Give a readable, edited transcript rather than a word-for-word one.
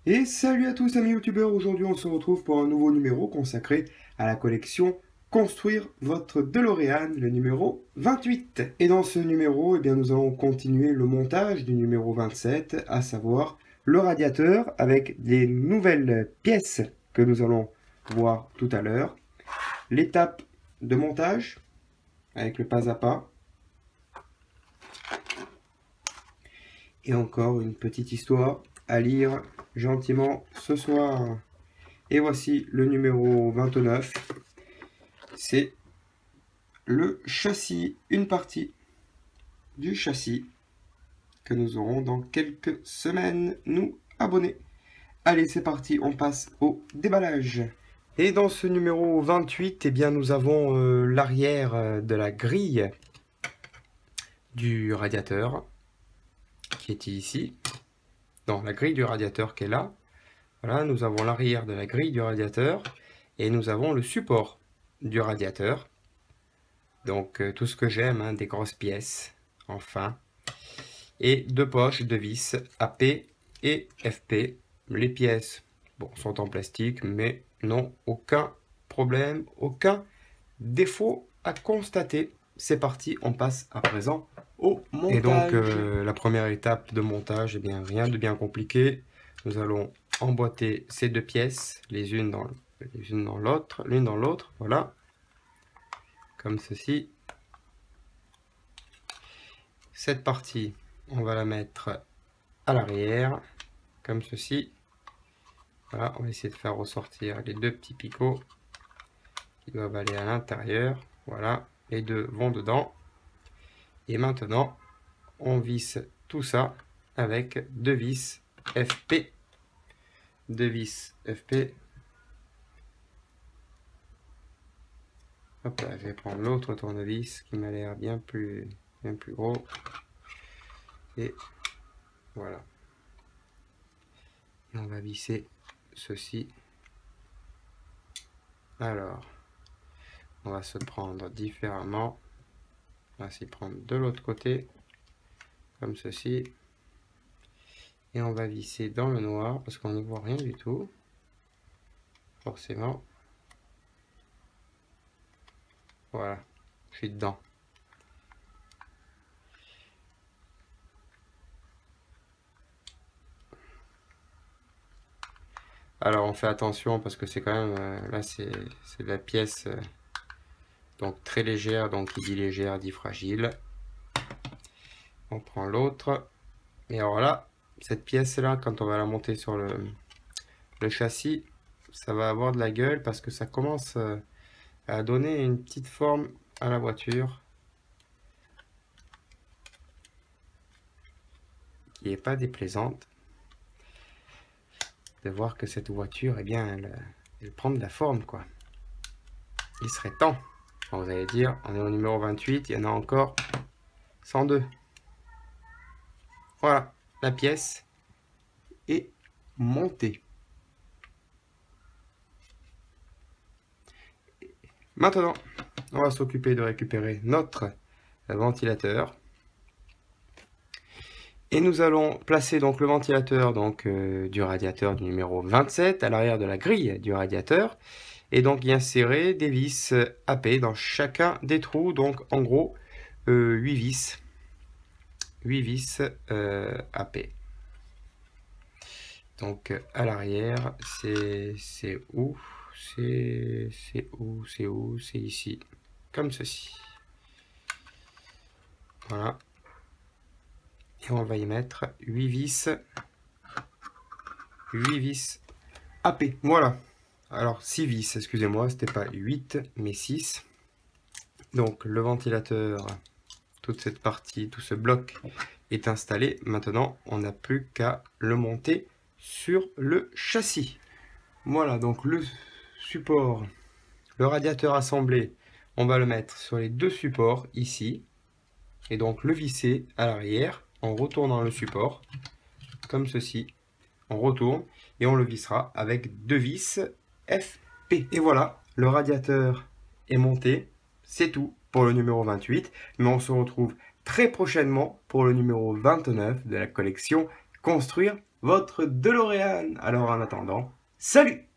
Et salut à tous amis youtubeurs, aujourd'hui on se retrouve pour un nouveau numéro consacré à la collection Construire votre DeLorean, le numéro 28. Et dans ce numéro, nous allons continuer le montage du numéro 27, à savoir le radiateur avec les nouvelles pièces que nous allons voir tout à l'heure. L'étape de montage avec le pas à pas. Et encore une petite histoire à lire gentiment ce soir. Et voici le numéro 29. C'est le châssis, une partie du châssis que nous aurons dans quelques semaines, nous abonnés. Allez, c'est parti, on passe au déballage. Et dans ce numéro 28, nous avons l'arrière de la grille du radiateur qui est ici. Non, la grille du radiateur qui est là. Voilà, nous avons l'arrière de la grille du radiateur et nous avons le support du radiateur. Donc tout ce que j'aime, hein, des grosses pièces, enfin. Et deux poches de vis AP et FP. Les pièces sont en plastique, mais n'ont aucun problème, aucun défaut à constater. C'est parti, on passe à présent au montage. Et donc la première étape de montage, rien de bien compliqué. Nous allons emboîter ces deux pièces, l'une dans l'autre, voilà, comme ceci. Cette partie, on va la mettre à l'arrière, comme ceci. Voilà, on va essayer de faire ressortir les deux petits picots qui doivent aller à l'intérieur. Voilà, les deux vont dedans. Et maintenant, on visse tout ça avec deux vis FP. Deux vis FP. Hop là, je vais prendre l'autre tournevis qui m'a l'air bien plus gros. Et voilà. Et on va visser ceci. Alors, on va se prendre différemment. On va s'y prendre de l'autre côté, comme ceci. Et on va visser dans le noir, parce qu'on ne voit rien du tout, forcément. Voilà, je suis dedans. Alors on fait attention parce que c'est quand même, là c'est de la pièce donc très légère, donc qui dit légère dit fragile. On prend l'autre, et alors là, cette pièce là, quand on va la monter sur le châssis, ça va avoir de la gueule parce que ça commence à donner une petite forme à la voiture qui n'est pas déplaisante. De voir que cette voiture, elle prend de la forme, quoi. Il serait temps. Alors vous allez dire, on est au numéro 28, il y en a encore 102. Voilà, la pièce est montée. Maintenant, on va s'occuper de récupérer notre ventilateur. Et nous allons placer donc le ventilateur du radiateur du numéro 27 à l'arrière de la grille du radiateur. Et donc y insérer des vis AP dans chacun des trous. Donc en gros 8 vis. 8 vis AP. Donc à l'arrière, c'est où? C'est où? C'est ici. Comme ceci. Voilà. Et on va y mettre 8 vis AP. Voilà. Alors 6 vis, excusez-moi, c'était pas 8 mais 6. Donc le ventilateur, toute cette partie, tout ce bloc est installé. Maintenant, on n'a plus qu'à le monter sur le châssis. Voilà, donc le support, le radiateur assemblé, on va le mettre sur les deux supports ici. Et donc le visser à l'arrière en retournant le support, comme ceci. On retourne et on le vissera avec deux vis FP. Et voilà, le radiateur est monté. C'est tout pour le numéro 28. Mais on se retrouve très prochainement pour le numéro 29 de la collection construire votre DeLorean. Alors en attendant, salut!